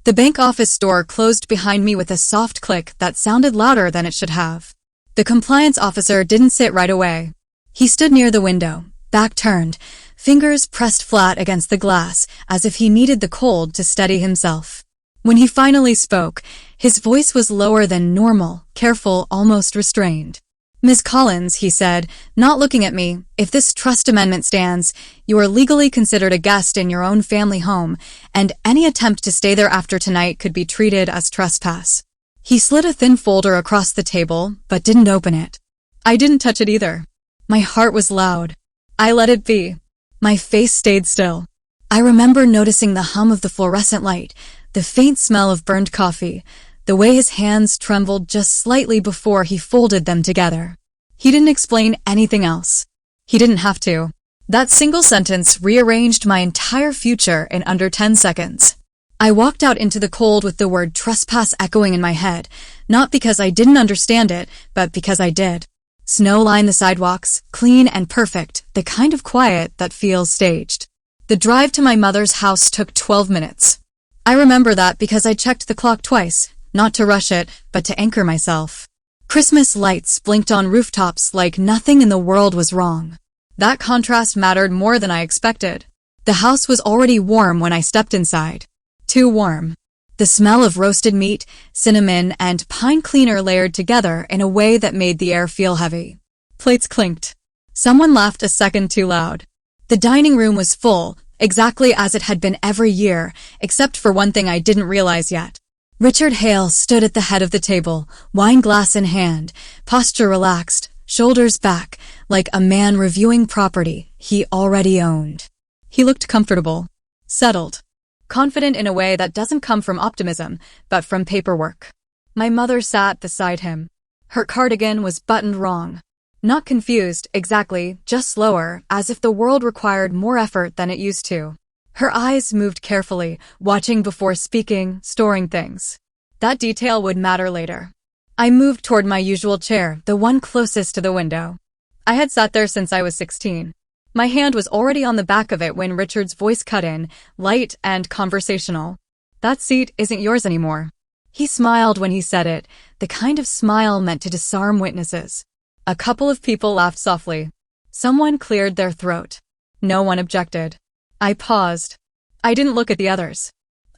The bank office door closed behind me with a soft click that sounded louder than it should have. The compliance officer didn't sit right away. He stood near the window, back turned, fingers pressed flat against the glass as if he needed the cold to steady himself. When he finally spoke, his voice was lower than normal, careful, almost restrained. "Ms. Collins," he said, not looking at me, "if this trust amendment stands, you are legally considered a guest in your own family home, and any attempt to stay there after tonight could be treated as trespass." He slid a thin folder across the table, but didn't open it. I didn't touch it either. My heart was loud. I let it be. My face stayed still. I remember noticing the hum of the fluorescent light, the faint smell of burned coffee, the way his hands trembled just slightly before he folded them together. He didn't explain anything else. He didn't have to. That single sentence rearranged my entire future in under 10 seconds. I walked out into the cold with the word trespass echoing in my head, not because I didn't understand it, but because I did. Snow lined the sidewalks, clean and perfect, the kind of quiet that feels staged. The drive to my mother's house took 12 minutes. I remember that because I checked the clock twice, not to rush it, but to anchor myself. Christmas lights blinked on rooftops like nothing in the world was wrong. That contrast mattered more than I expected. The house was already warm when I stepped inside. Too warm. The smell of roasted meat, cinnamon, and pine cleaner layered together in a way that made the air feel heavy. Plates clinked. Someone laughed a second too loud. The dining room was full, exactly as it had been every year, except for one thing I didn't realize yet. Richard Hale stood at the head of the table, wine glass in hand, posture relaxed, shoulders back, like a man reviewing property he already owned. He looked comfortable, settled, confident in a way that doesn't come from optimism, but from paperwork. My mother sat beside him. Her cardigan was buttoned wrong. Not confused, exactly, just slower, as if the world required more effort than it used to. Her eyes moved carefully, watching before speaking, storing things. That detail would matter later. I moved toward my usual chair, the one closest to the window. I had sat there since I was 16. My hand was already on the back of it when Richard's voice cut in, light and conversational. "That seat isn't yours anymore." He smiled when he said it, the kind of smile meant to disarm witnesses. A couple of people laughed softly. Someone cleared their throat. No one objected. I paused. I didn't look at the others.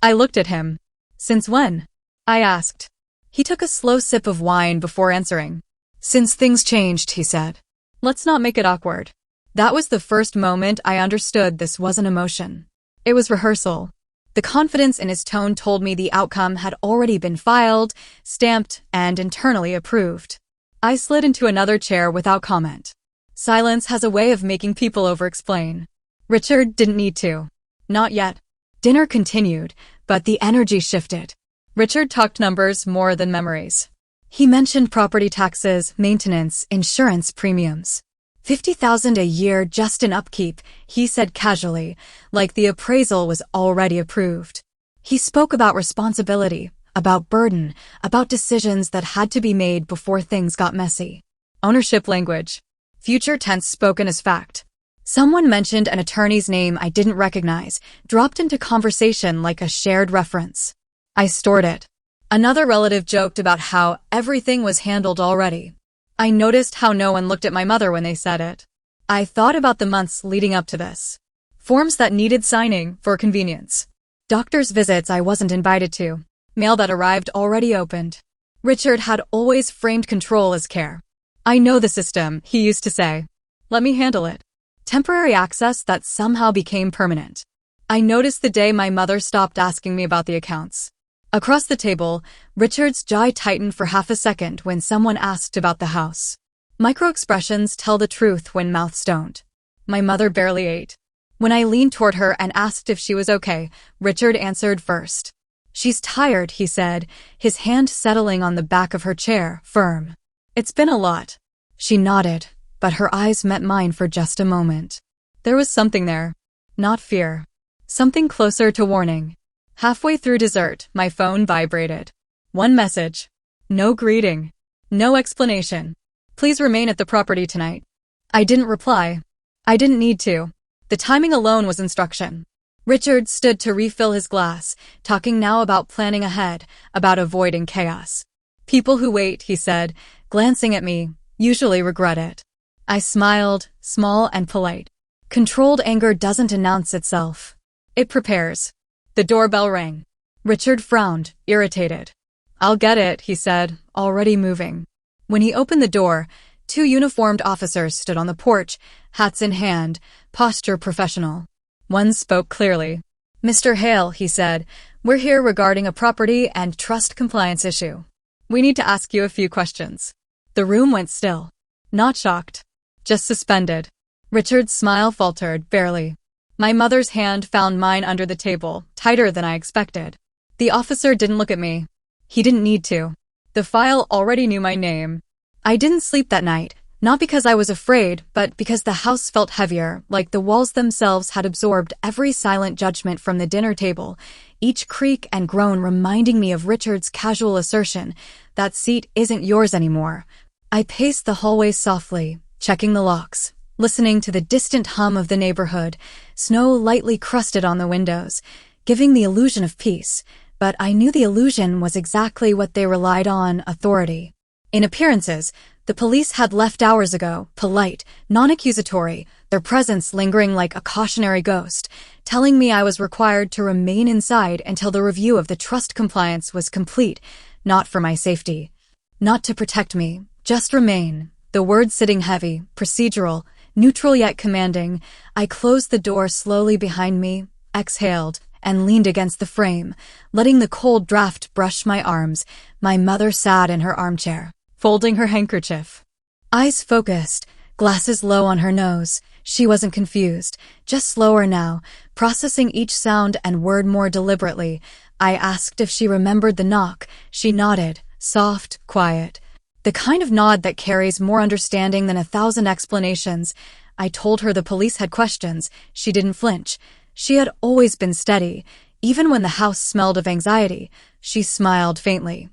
I looked at him. "Since when?" I asked. He took a slow sip of wine before answering. "Since things changed," he said. "Let's not make it awkward." That was the first moment I understood this wasn't emotion. It was rehearsal. The confidence in his tone told me the outcome had already been filed, stamped, and internally approved. I slid into another chair without comment. Silence has a way of making people over-explain. Richard didn't need to. Not yet. Dinner continued, but the energy shifted. Richard talked numbers more than memories. He mentioned property taxes, maintenance, insurance premiums. $50,000 a year just in upkeep, he said casually, like the appraisal was already approved. He spoke about responsibility, about burden, about decisions that had to be made before things got messy. Ownership language. Future tense spoken as fact. Someone mentioned an attorney's name I didn't recognize, dropped into conversation like a shared reference. I stored it. Another relative joked about how everything was handled already. I noticed how no one looked at my mother when they said it. I thought about the months leading up to this. Forms that needed signing for convenience. Doctor's visits I wasn't invited to. Mail that arrived already opened. Richard had always framed control as care. "I know the system," he used to say. "Let me handle it." Temporary access that somehow became permanent. I noticed the day my mother stopped asking me about the accounts. Across the table, Richard's jaw tightened for half a second when someone asked about the house. Micro-expressions tell the truth when mouths don't. My mother barely ate. When I leaned toward her and asked if she was okay, Richard answered first. "She's tired," he said, his hand settling on the back of her chair, firm. "It's been a lot." She nodded, but her eyes met mine for just a moment. There was something there. Not fear. Something closer to warning. Halfway through dessert, my phone vibrated. One message. No greeting. No explanation. "Please remain at the property tonight." I didn't reply. I didn't need to. The timing alone was instruction. Richard stood to refill his glass, talking now about planning ahead, about avoiding chaos. People who wait, he said, glancing at me, usually regret it. I smiled, small and polite. Controlled anger doesn't announce itself. It prepares. The doorbell rang. Richard frowned, irritated. I'll get it, he said, already moving. When he opened the door, 2 uniformed officers stood on the porch, hats in hand, posture professional. One spoke clearly. Mr. Hale, he said, we're here regarding a property and trust compliance issue. We need to ask you a few questions. The room went still. Not shocked. Just suspended. Richard's smile faltered, barely. My mother's hand found mine under the table, tighter than I expected. The officer didn't look at me. He didn't need to. The file already knew my name. I didn't sleep that night, not because I was afraid, but because the house felt heavier, like the walls themselves had absorbed every silent judgment from the dinner table, each creak and groan reminding me of Richard's casual assertion, that seat isn't yours anymore. I paced the hallway softly, checking the locks, listening to the distant hum of the neighborhood, snow lightly crusted on the windows, giving the illusion of peace, but I knew the illusion was exactly what they relied on, authority. In appearances, the police had left hours ago, polite, non-accusatory, their presence lingering like a cautionary ghost, telling me I was required to remain inside until the review of the trust compliance was complete, not for my safety. Not to protect me, just remain. The words sitting heavy, procedural, neutral yet commanding. I closed the door slowly behind me, exhaled, and leaned against the frame, letting the cold draft brush my arms. My mother sat in her armchair, folding her handkerchief. Eyes focused, glasses low on her nose. She wasn't confused, just slower now, processing each sound and word more deliberately. I asked if she remembered the knock. She nodded, soft, quiet. The kind of nod that carries more understanding than 1,000 explanations. I told her the police had questions. She didn't flinch. She had always been steady, even when the house smelled of anxiety. She smiled faintly.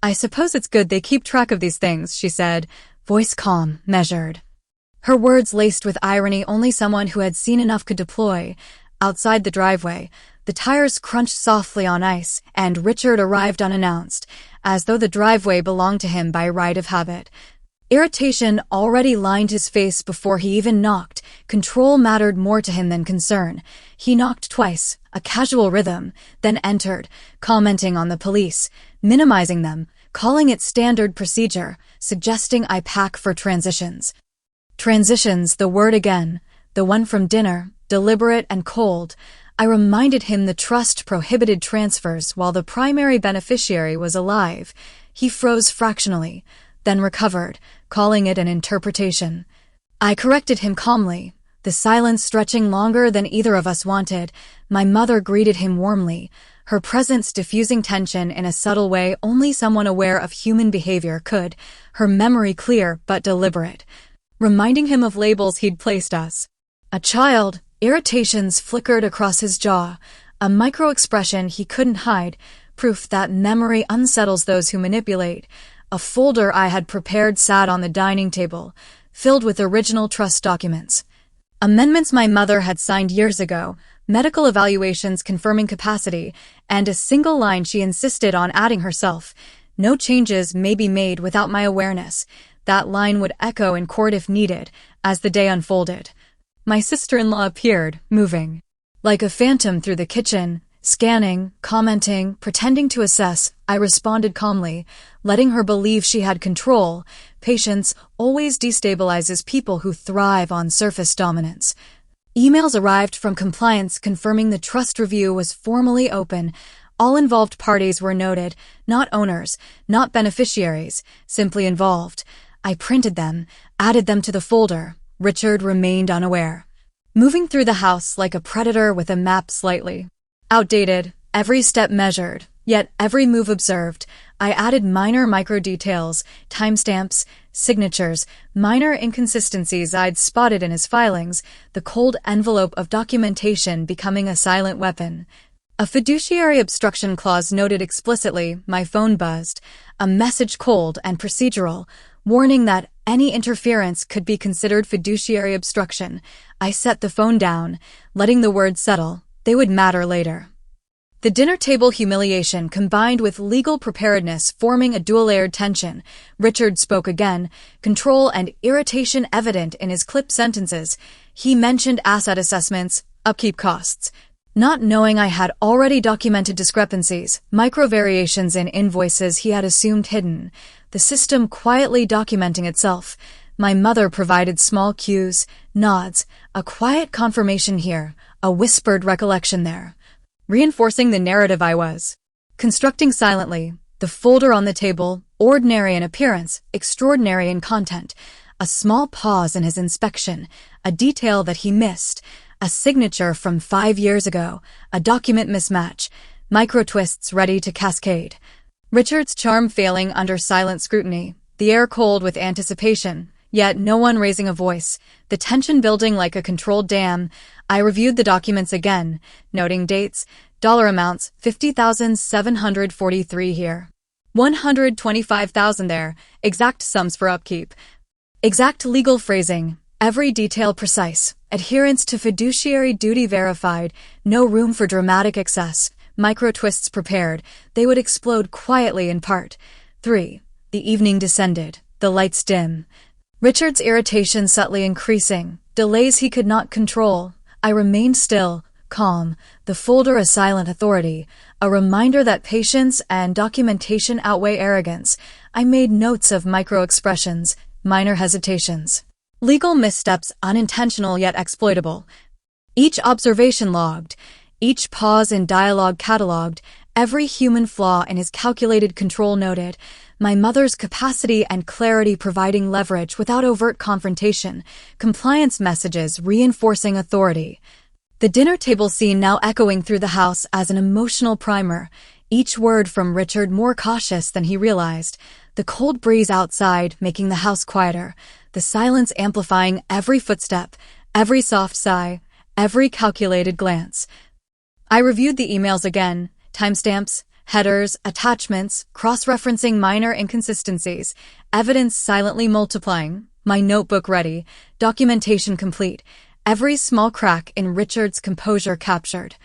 I suppose it's good they keep track of these things, she said, voice calm, measured. Her words laced with irony only someone who had seen enough could deploy. Outside the driveway, the tires crunched softly on ice, and Richard arrived unannounced, as though the driveway belonged to him by right of habit. Irritation already lined his face before he even knocked. Control mattered more to him than concern. He knocked twice, a casual rhythm, then entered, commenting on the police, minimizing them, calling it standard procedure, suggesting I pack for transitions. Transitions, the word again, the one from dinner, deliberate and cold. I reminded him the trust prohibited transfers while the primary beneficiary was alive. He froze fractionally, then recovered, calling it an interpretation. I corrected him calmly, the silence stretching longer than either of us wanted. My mother greeted him warmly, her presence diffusing tension in a subtle way only someone aware of human behavior could, her memory clear but deliberate, reminding him of labels he'd placed us. A child, irritations flickered across his jaw, a micro-expression he couldn't hide, proof that memory unsettles those who manipulate. A folder I had prepared sat on the dining table, filled with original trust documents. Amendments my mother had signed years ago, medical evaluations confirming capacity, and a single line she insisted on adding herself. No changes may be made without my awareness. That line would echo in court if needed, as the day unfolded. My sister-in-law appeared, moving. Like a phantom through the kitchen, scanning, commenting, pretending to assess, I responded calmly, letting her believe she had control. Patience always destabilizes people who thrive on surface dominance. Emails arrived from compliance confirming the trust review was formally open. All involved parties were noted, not owners, not beneficiaries, simply involved. I printed them, added them to the folder. Richard remained unaware. Moving through the house like a predator with a map slightly outdated, every step measured, yet every move observed. I added minor micro-details, timestamps, signatures, minor inconsistencies I'd spotted in his filings, the cold envelope of documentation becoming a silent weapon. A fiduciary obstruction clause noted explicitly. My phone buzzed, a message cold and procedural, warning that any interference could be considered fiduciary obstruction. I set the phone down, letting the words settle. They would matter later. The dinner table humiliation combined with legal preparedness forming a dual-layered tension. Richard spoke again, control and irritation evident in his clipped sentences. He mentioned asset assessments, upkeep costs. Not knowing I had already documented discrepancies, micro-variations in invoices he had assumed hidden, the system quietly documenting itself. My mother provided small cues, nods, a quiet confirmation here, a whispered recollection there, reinforcing the narrative I was constructing silently. The folder on the table, ordinary in appearance, extraordinary in content, a small pause in his inspection, a detail that he missed, a signature from 5 years ago, a document mismatch, micro-twists ready to cascade. Richard's charm failing under silent scrutiny, the air cold with anticipation, yet no one raising a voice, the tension building like a controlled dam. I reviewed the documents again, noting dates, dollar amounts, $50,743 here, $125,000 there, exact sums for upkeep, exact legal phrasing, every detail precise, adherence to fiduciary duty verified, no room for dramatic excess, micro-twists prepared, they would explode quietly in part. 3. The evening descended, the lights dim. Richard's irritation subtly increasing, delays he could not control. I remained still, calm, the folder a silent authority, a reminder that patience and documentation outweigh arrogance. I made notes of micro-expressions, minor hesitations, legal missteps unintentional yet exploitable. Each observation logged, each pause in dialogue catalogued, every human flaw in his calculated control noted. My mother's capacity and clarity providing leverage without overt confrontation, compliance messages reinforcing authority. The dinner table scene now echoing through the house as an emotional primer, each word from Richard more cautious than he realized, the cold breeze outside making the house quieter, the silence amplifying every footstep, every soft sigh, every calculated glance. I reviewed the emails again, timestamps, headers, attachments, cross-referencing minor inconsistencies, evidence silently multiplying, my notebook ready, documentation complete, every small crack in Richard's composure captured.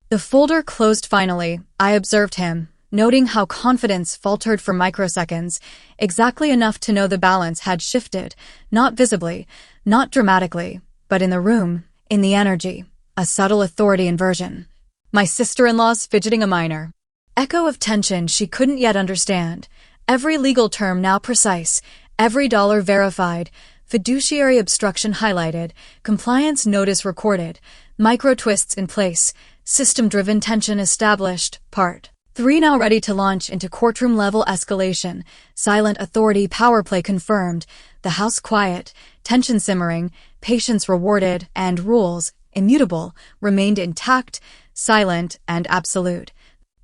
The folder closed finally. I observed him, noting how confidence faltered for microseconds, exactly enough to know the balance had shifted, not visibly, not dramatically, but in the room, in the energy, a subtle authority inversion. My sister-in-law's fidgeting a minor echo of tension she couldn't yet understand, every legal term now precise, every dollar verified, fiduciary obstruction highlighted, compliance notice recorded, micro-twists in place, system-driven tension established. Part 3 now ready to launch into courtroom-level escalation, silent authority power play confirmed, the house quiet, tension simmering, patience rewarded, and rules, immutable, remained intact, silent, and absolute.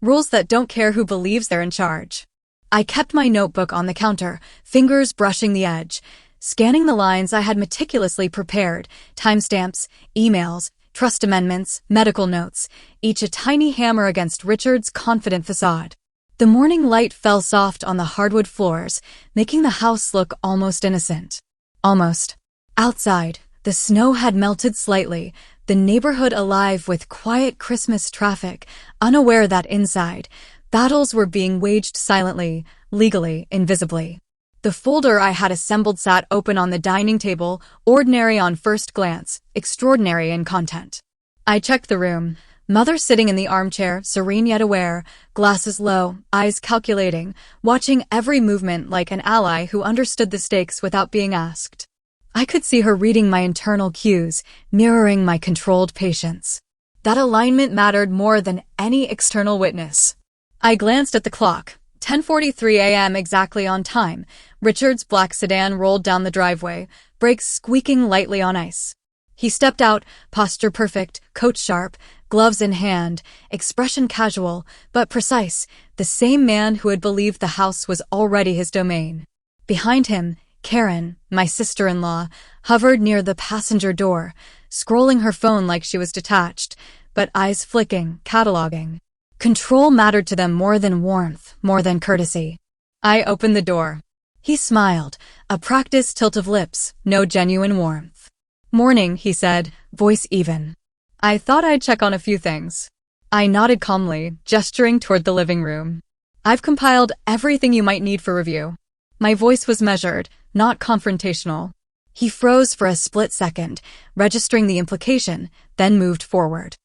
Rules that don't care who believes they're in charge. I kept my notebook on the counter, fingers brushing the edge, scanning the lines I had meticulously prepared, timestamps, emails, trust amendments, medical notes, each a tiny hammer against Richard's confident facade. The morning light fell soft on the hardwood floors, making the house look almost innocent. Almost. Outside, the snow had melted slightly, the neighborhood alive with quiet Christmas traffic, unaware that inside, battles were being waged silently, legally, invisibly. The folder I had assembled sat open on the dining table, ordinary on first glance, extraordinary in content. I checked the room. Mother sitting in the armchair, serene yet aware, glasses low, eyes calculating, watching every movement like an ally who understood the stakes without being asked. I could see her reading my internal cues, mirroring my controlled patience. That alignment mattered more than any external witness. I glanced at the clock. 10:43 a.m. exactly on time. Richard's black sedan rolled down the driveway, brakes squeaking lightly on ice. He stepped out, posture perfect, coat sharp, gloves in hand, expression casual, but precise, the same man who had believed the house was already his domain. Behind him, Karen, my sister-in-law, hovered near the passenger door, scrolling her phone like she was detached, but eyes flicking, cataloging. Control mattered to them more than warmth, more than courtesy. I opened the door. He smiled, a practiced tilt of lips, no genuine warmth. "Morning," he said, voice even. I thought I'd check on a few things. I nodded calmly, gesturing toward the living room. I've compiled everything you might need for review. My voice was measured, not confrontational. He froze for a split second, registering the implication, then moved forward.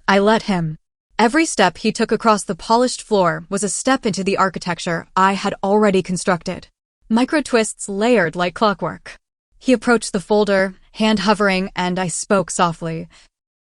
I let him. Every step he took across the polished floor was a step into the architecture I had already constructed. Micro-twists layered like clockwork. He approached the folder, hand hovering, and I spoke softly.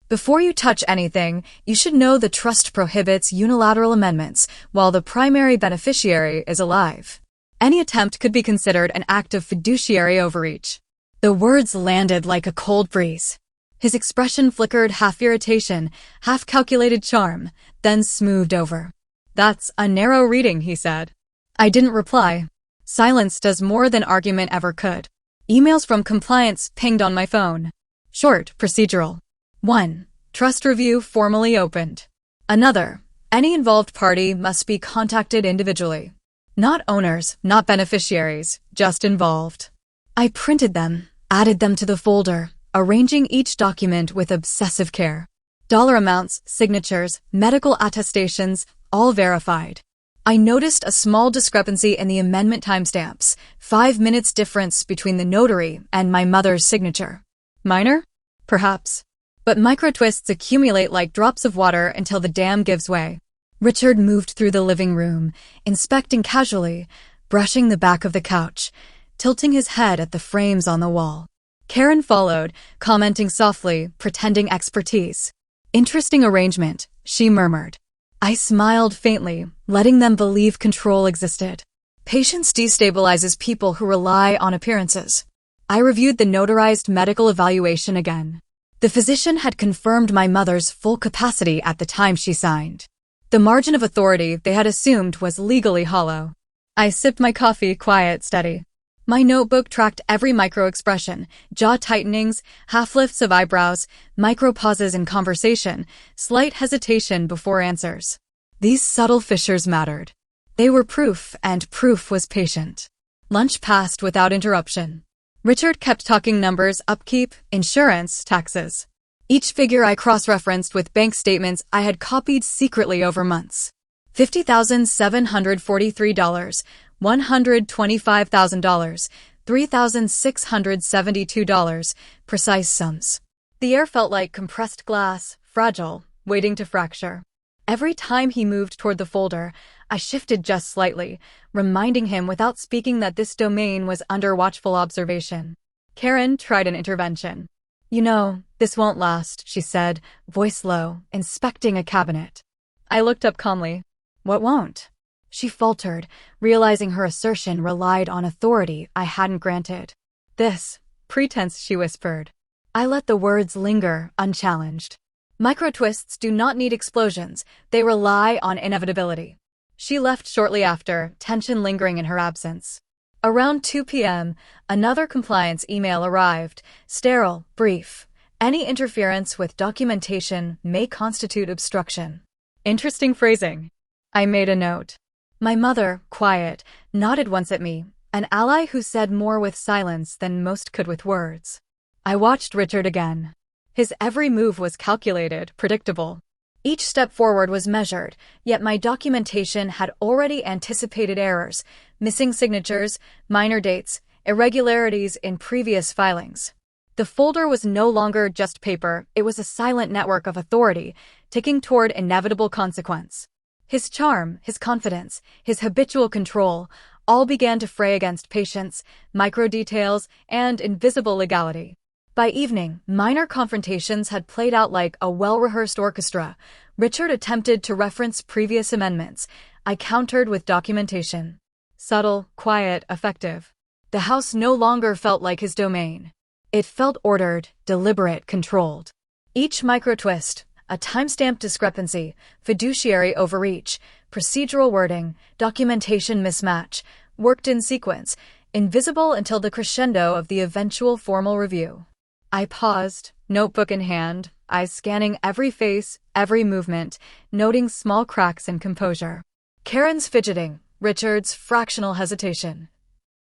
Before you touch anything, you should know the trust prohibits unilateral amendments while the primary beneficiary is alive. Any attempt could be considered an act of fiduciary overreach. The words landed like a cold breeze. His expression flickered half irritation, half calculated charm, then smoothed over. That's a narrow reading, he said. I didn't reply. Silence does more than argument ever could. Emails from compliance pinged on my phone. Short, procedural. 1. Trust review formally opened. Another. Any involved party must be contacted individually. Not owners, not beneficiaries, just involved. I printed them, added them to the folder, arranging each document with obsessive care. Dollar amounts, signatures, medical attestations, all verified. I noticed a small discrepancy in the amendment timestamps, 5 minutes difference between the notary and my mother's signature. Minor? Perhaps. But micro-twists accumulate like drops of water until the dam gives way. Richard moved through the living room, inspecting casually, brushing the back of the couch, tilting his head at the frames on the wall. Karen followed, commenting softly, pretending expertise. Interesting arrangement, she murmured. I smiled faintly, letting them believe control existed. Patience destabilizes people who rely on appearances. I reviewed the notarized medical evaluation again. The physician had confirmed my mother's full capacity at the time she signed. The margin of authority they had assumed was legally hollow. I sipped my coffee, quiet, steady. My notebook tracked every micro-expression, jaw tightenings, half-lifts of eyebrows, micro-pauses in conversation, slight hesitation before answers. These subtle fissures mattered. They were proof, and proof was patient. Lunch passed without interruption. Richard kept talking numbers, upkeep, insurance, taxes. Each figure I cross-referenced with bank statements I had copied secretly over months. $50,743, $125,000, $3,672, precise sums. The air felt like compressed glass, fragile, waiting to fracture. Every time he moved toward the folder, I shifted just slightly, reminding him without speaking that this domain was under watchful observation. Karen tried an intervention. You know, this won't last, she said, voice low, inspecting a cabinet. I looked up calmly. What won't? She faltered, realizing her assertion relied on authority I hadn't granted. This pretense, she whispered. I let the words linger, unchallenged. Micro-twists do not need explosions, they rely on inevitability. She left shortly after, tension lingering in her absence. Around 2 p.m., another compliance email arrived, sterile, brief. Any interference with documentation may constitute obstruction. Interesting phrasing. I made a note. My mother, quiet, nodded once at me, an ally who said more with silence than most could with words. I watched Richard again. His every move was calculated, predictable. Each step forward was measured, yet my documentation had already anticipated errors, missing signatures, minor dates, irregularities in previous filings. The folder was no longer just paper, it was a silent network of authority, ticking toward inevitable consequence. His charm, his confidence, his habitual control, all began to fray against patience, micro-details, and invisible legality. By evening, minor confrontations had played out like a well-rehearsed orchestra. Richard attempted to reference previous amendments. I countered with documentation. Subtle, quiet, effective. The house no longer felt like his domain. It felt ordered, deliberate, controlled. Each micro-twist, a timestamp discrepancy, fiduciary overreach, procedural wording, documentation mismatch, worked in sequence, invisible until the crescendo of the eventual formal review. I paused, notebook in hand, eyes scanning every face, every movement, noting small cracks in composure. Karen's fidgeting, Richard's fractional hesitation.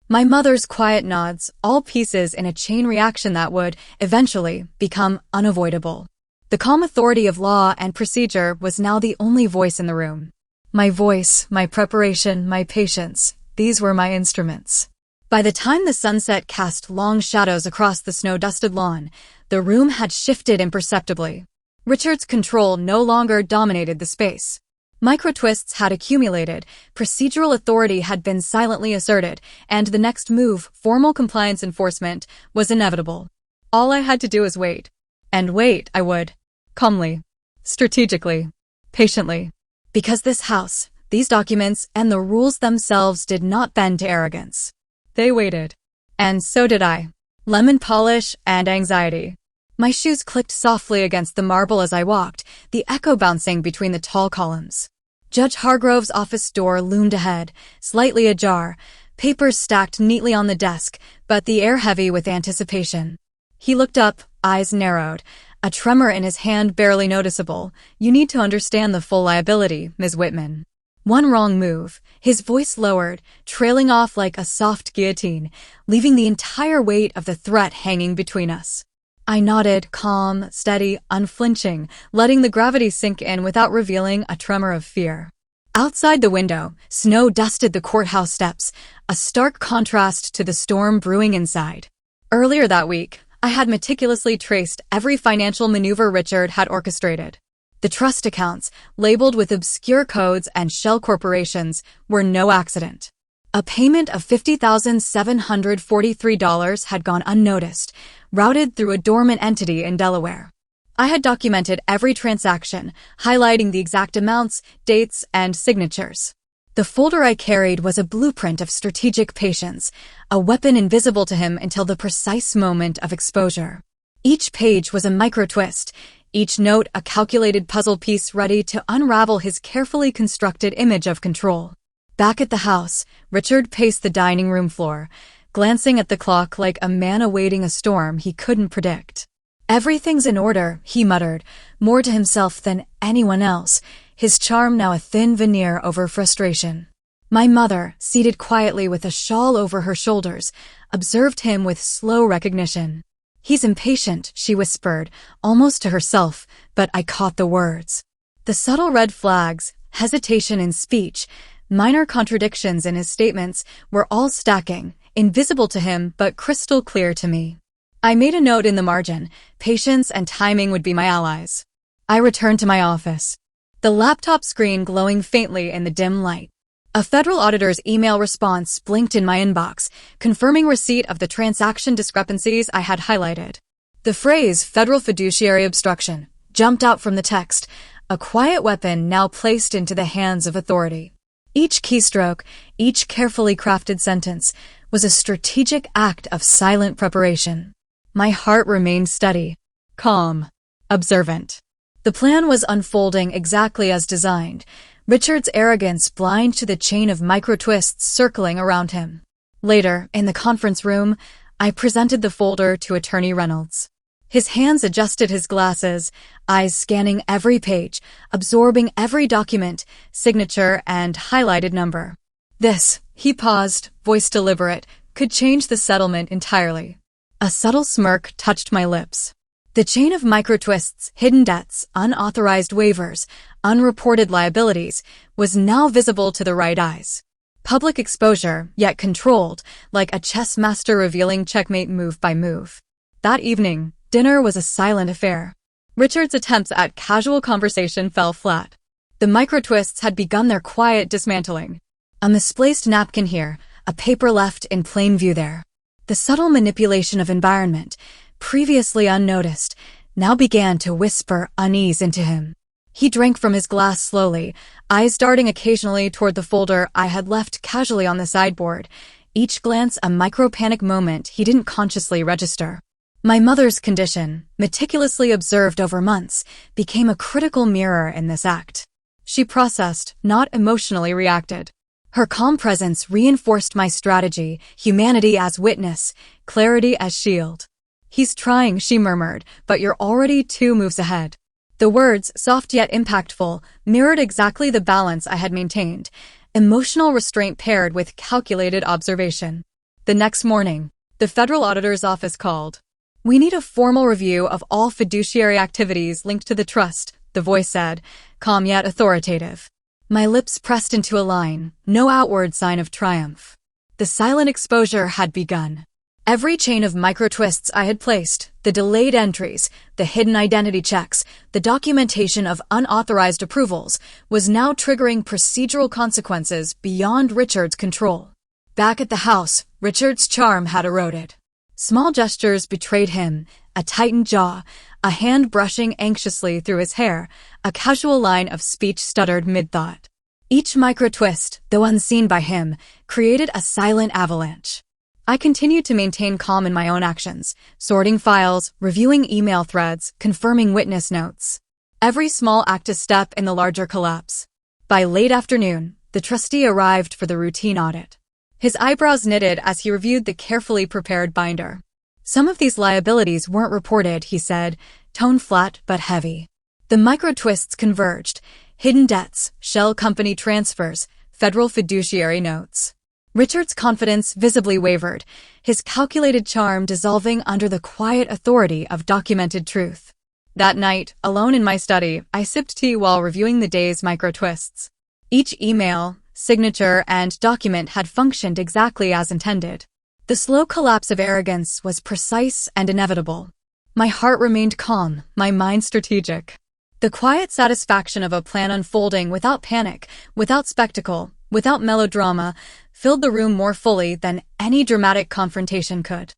My mother's quiet nods, all pieces in a chain reaction that would, eventually, become unavoidable. The calm authority of law and procedure was now the only voice in the room. My voice, my preparation, my patience, these were my instruments. By the time the sunset cast long shadows across the snow-dusted lawn, the room had shifted imperceptibly. Richard's control no longer dominated the space. Micro-twists had accumulated, procedural authority had been silently asserted, and the next move, formal compliance enforcement, was inevitable. All I had to do was wait. And wait, I would. Calmly. Strategically. Patiently. Because this house, these documents, and the rules themselves did not bend to arrogance. They waited. And so did I. Lemon polish and anxiety. My shoes clicked softly against the marble as I walked, the echo bouncing between the tall columns. Judge Hargrove's office door loomed ahead, slightly ajar, papers stacked neatly on the desk, but the air heavy with anticipation. He looked up, eyes narrowed, a tremor in his hand barely noticeable. "You need to understand the full liability, Ms. Whitman." One wrong move, his voice lowered, trailing off like a soft guillotine, leaving the entire weight of the threat hanging between us. I nodded, calm, steady, unflinching, letting the gravity sink in without revealing a tremor of fear. Outside the window, snow dusted the courthouse steps, a stark contrast to the storm brewing inside. Earlier that week, I had meticulously traced every financial maneuver Richard had orchestrated. The trust accounts, labeled with obscure codes and shell corporations, were no accident. A payment of $50,743 had gone unnoticed, routed through a dormant entity in Delaware. I had documented every transaction, highlighting the exact amounts, dates, and signatures. The folder I carried was a blueprint of strategic patience, a weapon invisible to him until the precise moment of exposure. Each page was a micro-twist, each note a calculated puzzle piece ready to unravel his carefully constructed image of control. Back at the house, Richard paced the dining room floor, glancing at the clock like a man awaiting a storm he couldn't predict. "Everything's in order," he muttered, more to himself than anyone else, his charm now a thin veneer over frustration. My mother, seated quietly with a shawl over her shoulders, observed him with slow recognition. "He's impatient," she whispered, almost to herself, but I caught the words. The subtle red flags, hesitation in speech, minor contradictions in his statements were all stacking, invisible to him but crystal clear to me. I made a note in the margin. Patience and timing would be my allies. I returned to my office, the laptop screen glowing faintly in the dim light. A federal auditor's email response blinked in my inbox, confirming receipt of the transaction discrepancies I had highlighted. The phrase "federal fiduciary obstruction" jumped out from the text, a quiet weapon now placed into the hands of authority. Each keystroke, each carefully crafted sentence, was a strategic act of silent preparation. My heart remained steady, calm, observant. The plan was unfolding exactly as designed, Richard's arrogance blind to the chain of micro-twists circling around him. Later, in the conference room, I presented the folder to Attorney Reynolds. His hands adjusted his glasses, eyes scanning every page, absorbing every document, signature, and highlighted number. This, he paused, voice deliberate, could change the settlement entirely. A subtle smirk touched my lips. The chain of micro-twists, hidden debts, unauthorized waivers, unreported liabilities, was now visible to the right eyes. Public exposure, yet controlled, like a chess master revealing checkmate move by move. That evening, dinner was a silent affair. Richard's attempts at casual conversation fell flat. The micro-twists had begun their quiet dismantling. A misplaced napkin here, a paper left in plain view there. The subtle manipulation of environment, previously unnoticed, now began to whisper unease into him. He drank from his glass slowly, eyes darting occasionally toward the folder I had left casually on the sideboard, each glance a micro-panic moment he didn't consciously register. My mother's condition, meticulously observed over months, became a critical mirror in this act. She processed, not emotionally reacted. Her calm presence reinforced my strategy, humanity as witness, clarity as shield. "He's trying," she murmured, "but you're already 2 moves ahead." The words, soft yet impactful, mirrored exactly the balance I had maintained, emotional restraint paired with calculated observation. The next morning, the federal auditor's office called. "We need a formal review of all fiduciary activities linked to the trust," the voice said, calm yet authoritative. My lips pressed into a line, no outward sign of triumph. The silent exposure had begun. Every chain of micro-twists I had placed, the delayed entries, the hidden identity checks, the documentation of unauthorized approvals, was now triggering procedural consequences beyond Richard's control. Back at the house, Richard's charm had eroded. Small gestures betrayed him, a tightened jaw, a hand brushing anxiously through his hair, a casual line of speech stuttered mid-thought. Each micro-twist, though unseen by him, created a silent avalanche. I continued to maintain calm in my own actions, sorting files, reviewing email threads, confirming witness notes. Every small act a step in the larger collapse. By late afternoon, the trustee arrived for the routine audit. His eyebrows knitted as he reviewed the carefully prepared binder. "Some of these liabilities weren't reported," he said, tone flat but heavy. The micro-twists converged: hidden debts, shell company transfers, federal fiduciary notes. Richard's confidence visibly wavered, his calculated charm dissolving under the quiet authority of documented truth. That night, alone in my study, I sipped tea while reviewing the day's micro-twists. Each email, signature, and document had functioned exactly as intended. The slow collapse of arrogance was precise and inevitable. My heart remained calm, my mind strategic. The quiet satisfaction of a plan unfolding without panic, without spectacle, without melodrama, filled the room more fully than any dramatic confrontation could.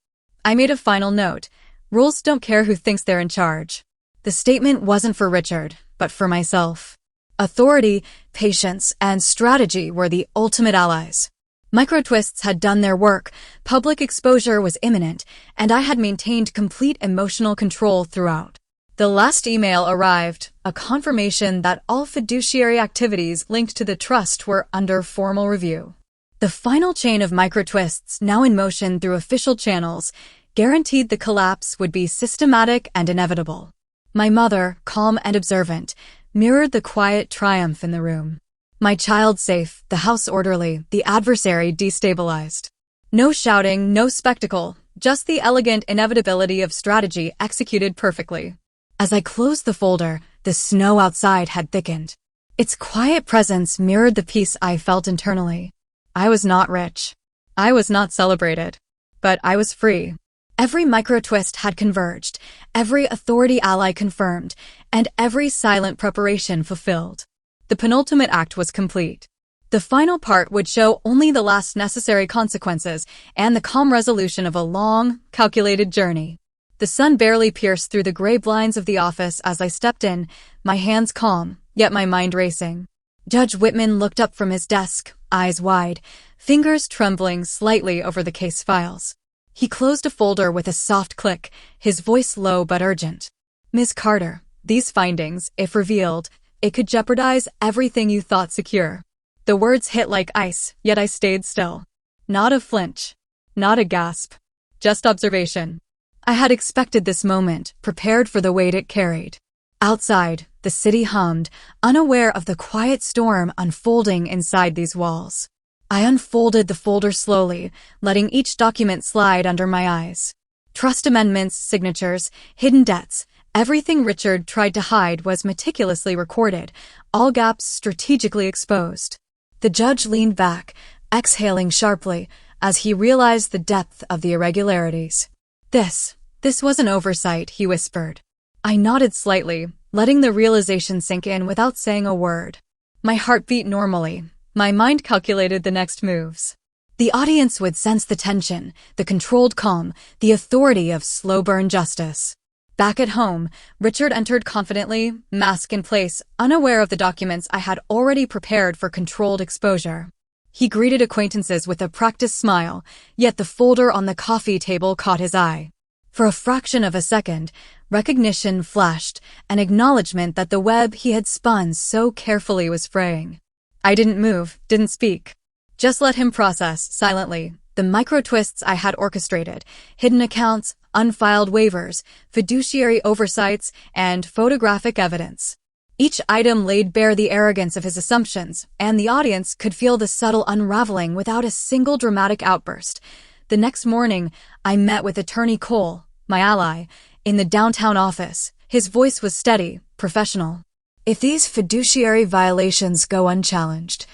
I made a final note: rules don't care who thinks they're in charge. The statement wasn't for Richard, but for myself. Authority, patience, and strategy were the ultimate allies. Micro-twists had done their work, public exposure was imminent, and I had maintained complete emotional control throughout. The last email arrived, a confirmation that all fiduciary activities linked to the trust were under formal review. The final chain of micro-twists, now in motion through official channels, guaranteed the collapse would be systematic and inevitable. My mother, calm and observant, mirrored the quiet triumph in the room. My child safe, the house orderly, the adversary destabilized. No shouting, no spectacle, just the elegant inevitability of strategy executed perfectly. As I closed the folder, the snow outside had thickened. Its quiet presence mirrored the peace I felt internally. I was not rich. I was not celebrated. But I was free. Every micro-twist had converged, every authority ally confirmed, and every silent preparation fulfilled. The penultimate act was complete. The final part would show only the last necessary consequences and the calm resolution of a long, calculated journey. The sun barely pierced through the gray blinds of the office as I stepped in, my hands calm, yet my mind racing. Judge Whitman looked up from his desk, eyes wide, fingers trembling slightly over the case files. He closed a folder with a soft click, his voice low but urgent. "Ms. Carter, these findings, if revealed, it could jeopardize everything you thought secure." The words hit like ice, yet I stayed still. Not a flinch. Not a gasp. Just observation. I had expected this moment, prepared for the weight it carried. Outside, the city hummed, unaware of the quiet storm unfolding inside these walls. I unfolded the folder slowly, letting each document slide under my eyes. Trust amendments, signatures, hidden debts, everything Richard tried to hide was meticulously recorded, all gaps strategically exposed. The judge leaned back, exhaling sharply, as he realized the depth of the irregularities. This was an oversight," he whispered. I nodded slightly, letting the realization sink in without saying a word. My heart beat normally. My mind calculated the next moves. The audience would sense the tension, the controlled calm, the authority of slow-burn justice. Back at home, Richard entered confidently, mask in place, unaware of the documents I had already prepared for controlled exposure. He greeted acquaintances with a practiced smile, yet the folder on the coffee table caught his eye. For a fraction of a second, recognition flashed, an acknowledgement that the web he had spun so carefully was fraying. I didn't move, didn't speak. Just let him process, silently, the micro-twists I had orchestrated, hidden accounts, unfiled waivers, fiduciary oversights, and photographic evidence. Each item laid bare the arrogance of his assumptions, and the audience could feel the subtle unraveling without a single dramatic outburst. The next morning, I met with Attorney Cole, my ally, in the downtown office. His voice was steady, professional. If these fiduciary violations go unchallenged,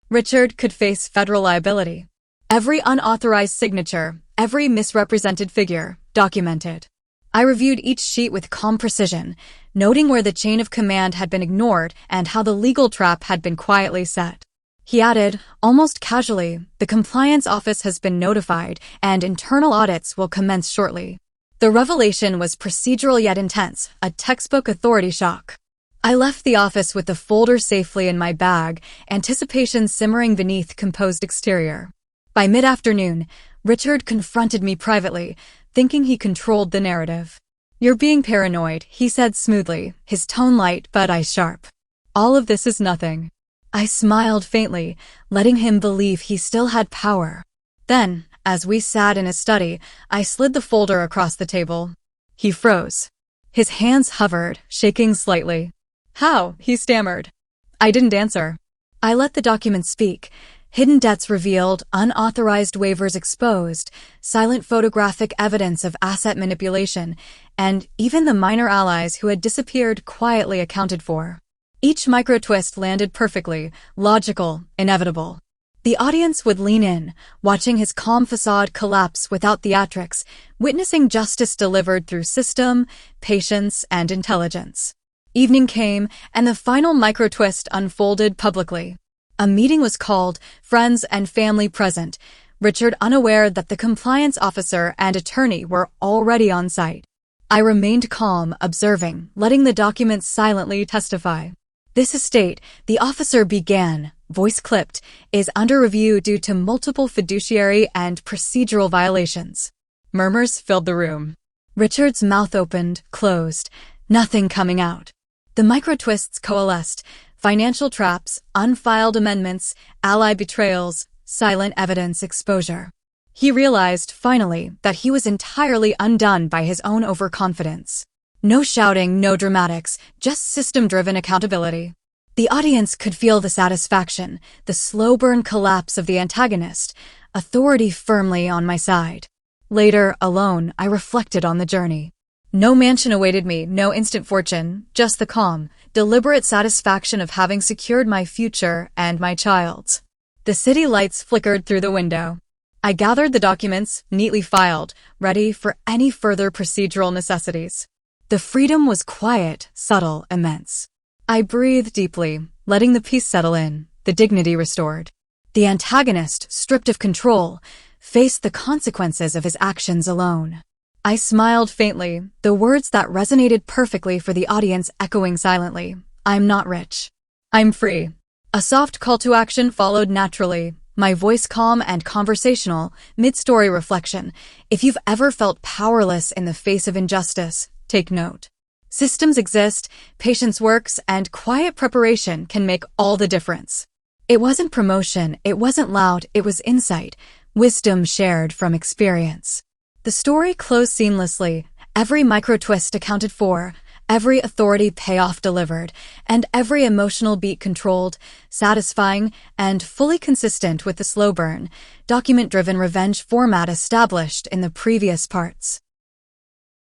Richard could face federal liability. Every unauthorized signature, every misrepresented figure, documented. I reviewed each sheet with calm precision, noting where the chain of command had been ignored and how the legal trap had been quietly set. He added, almost casually, the compliance office has been notified and internal audits will commence shortly. The revelation was procedural yet intense, a textbook authority shock. I left the office with the folder safely in my bag, anticipation simmering beneath composed exterior. By mid-afternoon, Richard confronted me privately, thinking he controlled the narrative. You're being paranoid, he said smoothly, his tone light but eyes sharp. All of this is nothing. I smiled faintly, letting him believe he still had power. Then, as we sat in his study, I slid the folder across the table. He froze. His hands hovered, shaking slightly. How? He stammered. I didn't answer. I let the document speak. Hidden debts revealed, unauthorized waivers exposed, silent photographic evidence of asset manipulation, and even the minor allies who had disappeared quietly accounted for. Each micro-twist landed perfectly, logical, inevitable. The audience would lean in, watching his calm facade collapse without theatrics, witnessing justice delivered through system, patience, and intelligence. Evening came, and the final micro-twist unfolded publicly. A meeting was called, friends and family present, Richard unaware that the compliance officer and attorney were already on site. I remained calm, observing, letting the documents silently testify. This estate, the officer began, voice clipped, is under review due to multiple fiduciary and procedural violations. Murmurs filled the room. Richard's mouth opened, closed, nothing coming out. The micro-twists coalesced. Financial traps, unfiled amendments, ally betrayals, silent evidence exposure. He realized, finally, that he was entirely undone by his own overconfidence. No shouting, no dramatics, just system-driven accountability. The audience could feel the satisfaction, the slow-burn collapse of the antagonist, authority firmly on my side. Later, alone, I reflected on the journey. No mansion awaited me, no instant fortune, just the calm, deliberate satisfaction of having secured my future and my child's. The city lights flickered through the window. I gathered the documents, neatly filed, ready for any further procedural necessities. The freedom was quiet, subtle, immense. I breathed deeply, letting the peace settle in, the dignity restored. The antagonist, stripped of control, faced the consequences of his actions alone. I smiled faintly, the words that resonated perfectly for the audience echoing silently. I'm not rich. I'm free. A soft call to action followed naturally, my voice calm and conversational, mid-story reflection. If you've ever felt powerless in the face of injustice, take note. Systems exist, patience works, and quiet preparation can make all the difference. It wasn't promotion, it wasn't loud, it was insight, wisdom shared from experience. The story closed seamlessly, every micro-twist accounted for, every authority payoff delivered, and every emotional beat controlled, satisfying, and fully consistent with the slow burn, document-driven revenge format established in the previous parts.